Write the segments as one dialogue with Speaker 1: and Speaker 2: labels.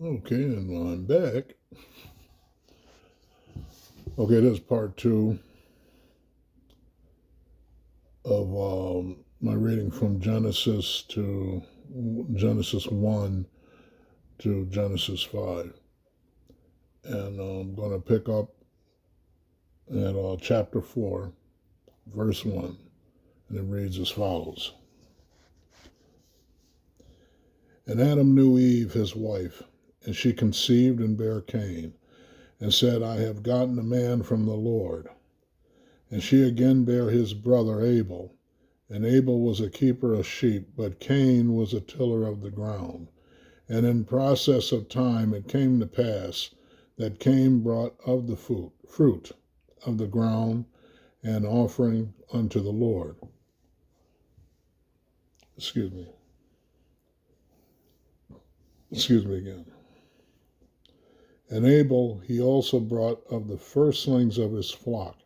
Speaker 1: Okay, and I'm back. Okay, this is part two of my reading from Genesis 1 to Genesis 5. And I'm going to pick up at chapter 4, verse 1. And it reads as follows. And Adam knew Eve, his wife, and she conceived and bare Cain, and said, I have gotten a man from the Lord. And she again bare his brother Abel. And Abel was a keeper of sheep, but Cain was a tiller of the ground. And in process of time it came to pass that Cain brought of the fruit of the ground an offering unto the Lord. Excuse me again. And Abel he also brought of the firstlings of his flock,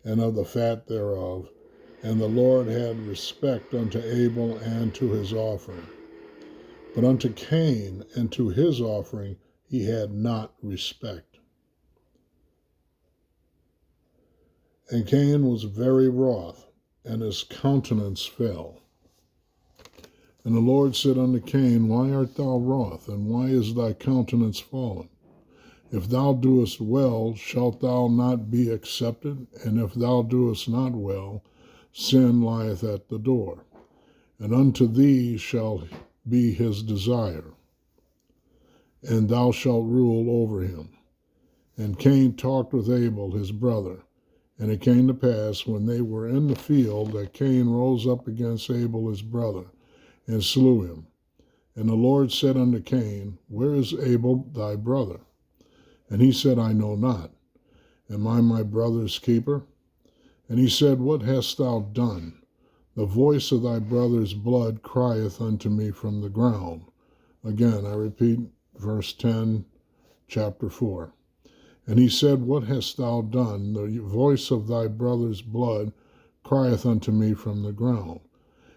Speaker 1: and of the fat thereof. And the Lord had respect unto Abel and to his offering. But unto Cain and to his offering he had not respect. And Cain was very wroth, and his countenance fell. And the Lord said unto Cain, Why art thou wroth, and why is thy countenance fallen? If thou doest well, shalt thou not be accepted? And if thou doest not well, sin lieth at the door, and unto thee shall be his desire, and thou shalt rule over him. And Cain talked with Abel his brother. And it came to pass, when they were in the field, that Cain rose up against Abel his brother, and slew him. And the Lord said unto Cain, Where is Abel thy brother? And he said, I know not. Am I my brother's keeper? And he said, What hast thou done? The voice of thy brother's blood crieth unto me from the ground. Again, I repeat, verse 10, chapter 4. And he said, What hast thou done? The voice of thy brother's blood crieth unto me from the ground.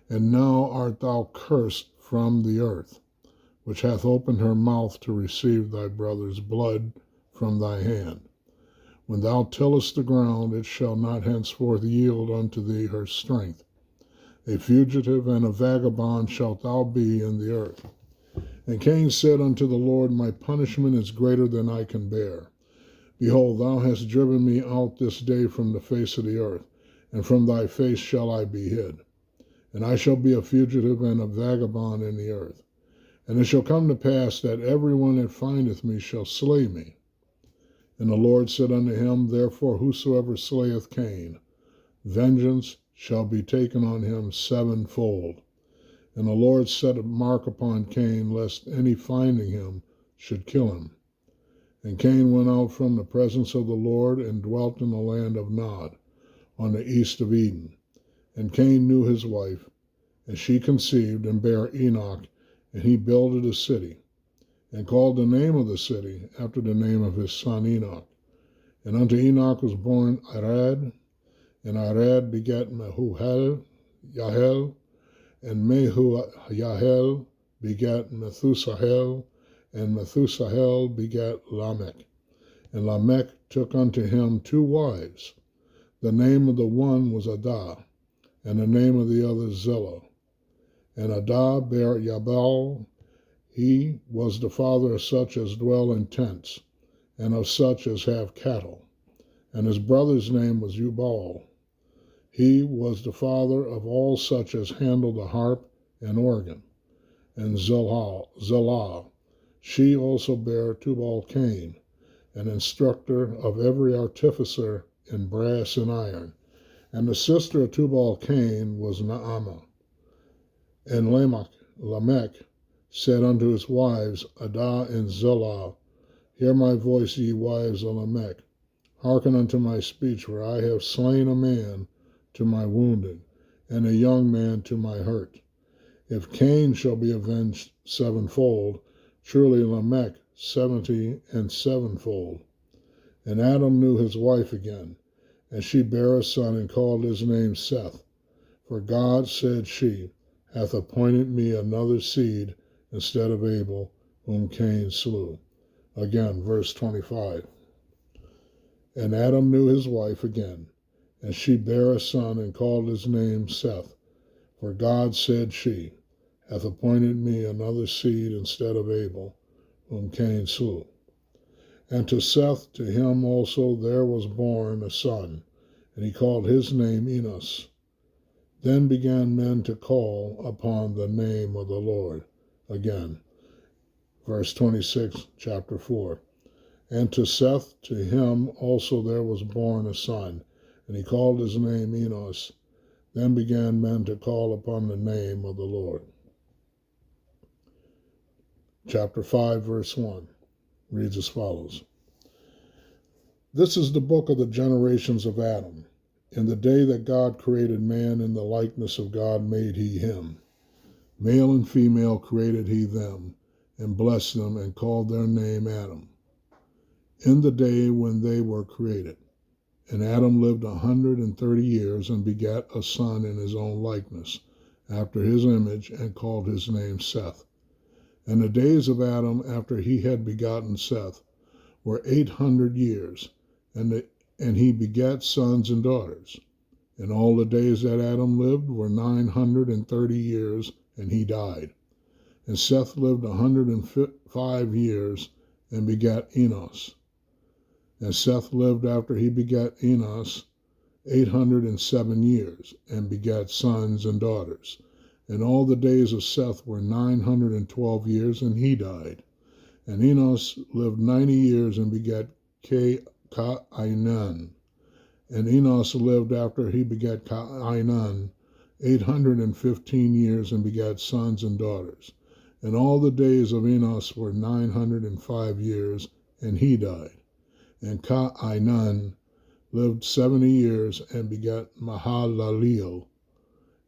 Speaker 1: And now art thou cursed from the earth, which hath opened her mouth to receive thy brother's blood from thy hand. When thou tillest the ground, it shall not henceforth yield unto thee her strength. A fugitive and a vagabond shalt thou be in the earth. And Cain said unto the Lord, My punishment is greater than I can bear. Behold, thou hast driven me out this day from the face of the earth, and from thy face shall I be hid. And I shall be a fugitive and a vagabond in the earth. And it shall come to pass that every one that findeth me shall slay me. And the Lord said unto him, Therefore whosoever slayeth Cain, vengeance shall be taken on him sevenfold. And the Lord set a mark upon Cain, lest any finding him should kill him. And Cain went out from the presence of the Lord, and dwelt in the land of Nod, on the east of Eden. And Cain knew his wife, and she conceived, and bare Enoch, and he builded a city, and called the name of the city after the name of his son Enoch. And unto Enoch was born Arad, and Arad begat Mehuhel, Yahel, and Mehuhel begat Methusahel, and Methusahel begat Lamech. And Lamech took unto him two wives. The name of the one was Adah, and the name of the other Zillah. And Adah bare Jabal. He was the father of such as dwell in tents, and of such as have cattle. And his brother's name was Jubal. He was the father of all such as handle the harp and organ. And Zillah, she also bare Tubal-Cain, an instructor of every artificer in brass and iron. And the sister of Tubal-Cain was Naamah. And Lamech said unto his wives, Adah and Zillah, Hear my voice, ye wives of Lamech. Hearken unto my speech, for I have slain a man to my wounding, and a young man to my hurt. If Cain shall be avenged sevenfold, truly Lamech 70 and sevenfold. And Adam knew his wife again, and she bare a son, and called his name Seth. For God, said she, hath appointed me another seed instead of Abel, whom Cain slew. Again, verse 25. And Adam knew his wife again, and she bare a son, and called his name Seth. For God, said she, hath appointed me another seed instead of Abel, whom Cain slew. And to Seth, to him also there was born a son, and he called his name Enos. Then began men to call upon the name of the Lord. Again, verse 26, chapter 4. And to Seth, to him also there was born a son, and he called his name Enos. Then began men to call upon the name of the Lord. Chapter 5, verse 1 reads as follows. This is the book of the generations of Adam. In the day that God created man, in the likeness of God made he him. Male and female created he them, and blessed them, and called their name Adam. In the day when they were created. And Adam lived 130 years, and begat a son in his own likeness, after his image, and called his name Seth. And the days of Adam after he had begotten Seth were 800 years, and he begat sons and daughters. And all the days that Adam lived were 930 years, and he died. And Seth lived 105 years, and begat Enos. And Seth lived after he begat Enos 807 years, and begat sons and daughters. And all the days of Seth were 912 years, and he died. And Enos lived 90 years, and begat Cainan. And Enos lived after he begat Cainan 815 years, and begat sons and daughters. And all the days of Enos were 905 years, and he died. And Cainan lived 70 years, and begat Mahalaleel.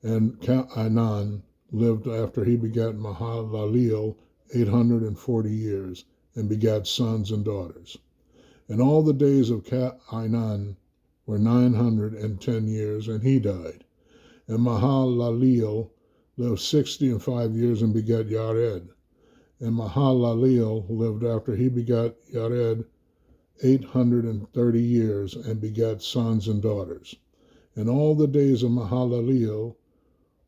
Speaker 1: And Cainan lived after he begat Mahalaleel 840 years, and begat sons and daughters. And all the days of Cainan were 910 years, and he died. And Mahalaleel lived 65 years, and begat Yared. And Mahalaleel lived after he begat Yared 830 years, and begat sons and daughters. And all the days of Mahalaleel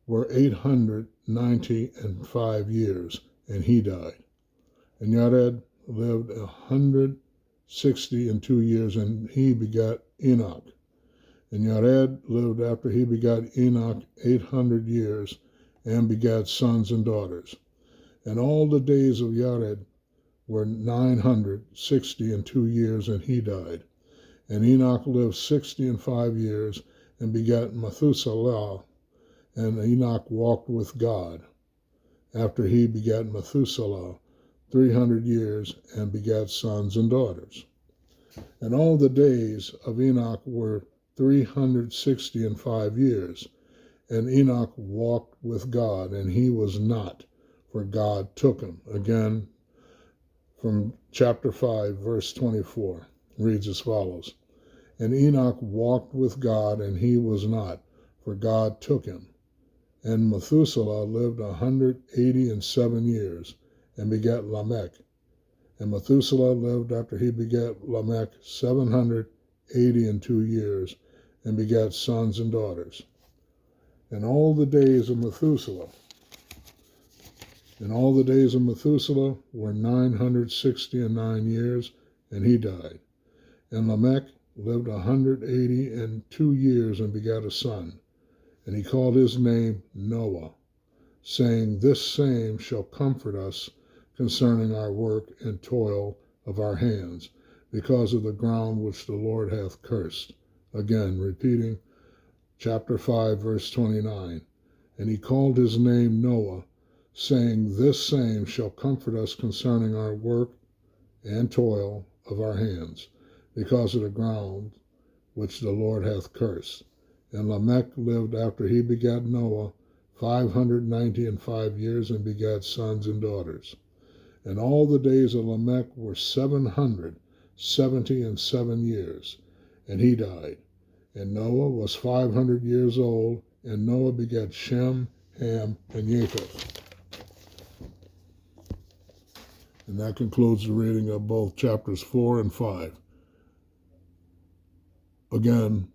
Speaker 1: were 895 years, and he died. And Yared lived 162 years, and he begat Enoch. And Yared lived after he begat Enoch 800 years, and begat sons and daughters. And all the days of Yared were 962 years, and he died. And Enoch lived 65 years, and begat Methuselah. And Enoch walked with God, after he begat Methuselah 300 years, and begat sons and daughters. And all the days of Enoch were 365 years, and Enoch walked with God, and he was not, for God took him. Again, from chapter 5, verse 24, reads as follows. And Enoch walked with God, and he was not, for God took him. And Methuselah lived 187 years, and begat Lamech. And Methuselah lived after he begat Lamech 782 years, and begat sons and daughters. And all the days of Methuselah were 969 years, and he died. And Lamech lived 182 years, and begat a son. And he called his name Noah, saying, This same shall comfort us concerning our work and toil of our hands, because of the ground which the Lord hath cursed. Again, repeating chapter 5, verse 29. And he called his name Noah, saying, This same shall comfort us concerning our work and toil of our hands, because of the ground which the Lord hath cursed. And Lamech lived after he begat Noah 595 years, and begat sons and daughters. And all the days of Lamech were 777 years, and he died. And Noah was 500 years old, and Noah begat Shem, Ham, and Japheth. And that concludes the reading of both chapters 4 and 5. Again,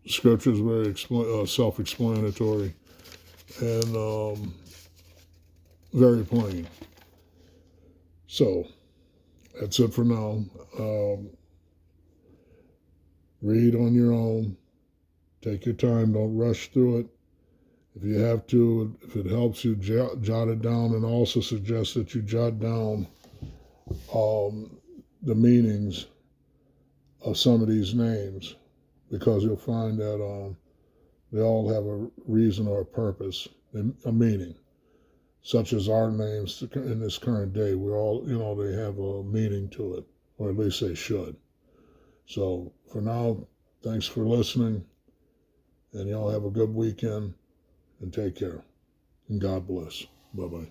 Speaker 1: Scripture is very self-explanatory and very plain. So, that's it for now. Read on your own. Take your time. Don't rush through it. If you have to, if it helps you, jot it down, and also suggest that you jot down the meanings of some of these names, because you'll find that they all have a reason or a purpose, a meaning, such as our names in this current day. We all, they have a meaning to it, or at least they should. So for now, thanks for listening, and y'all have a good weekend, and take care, and God bless. Bye-bye.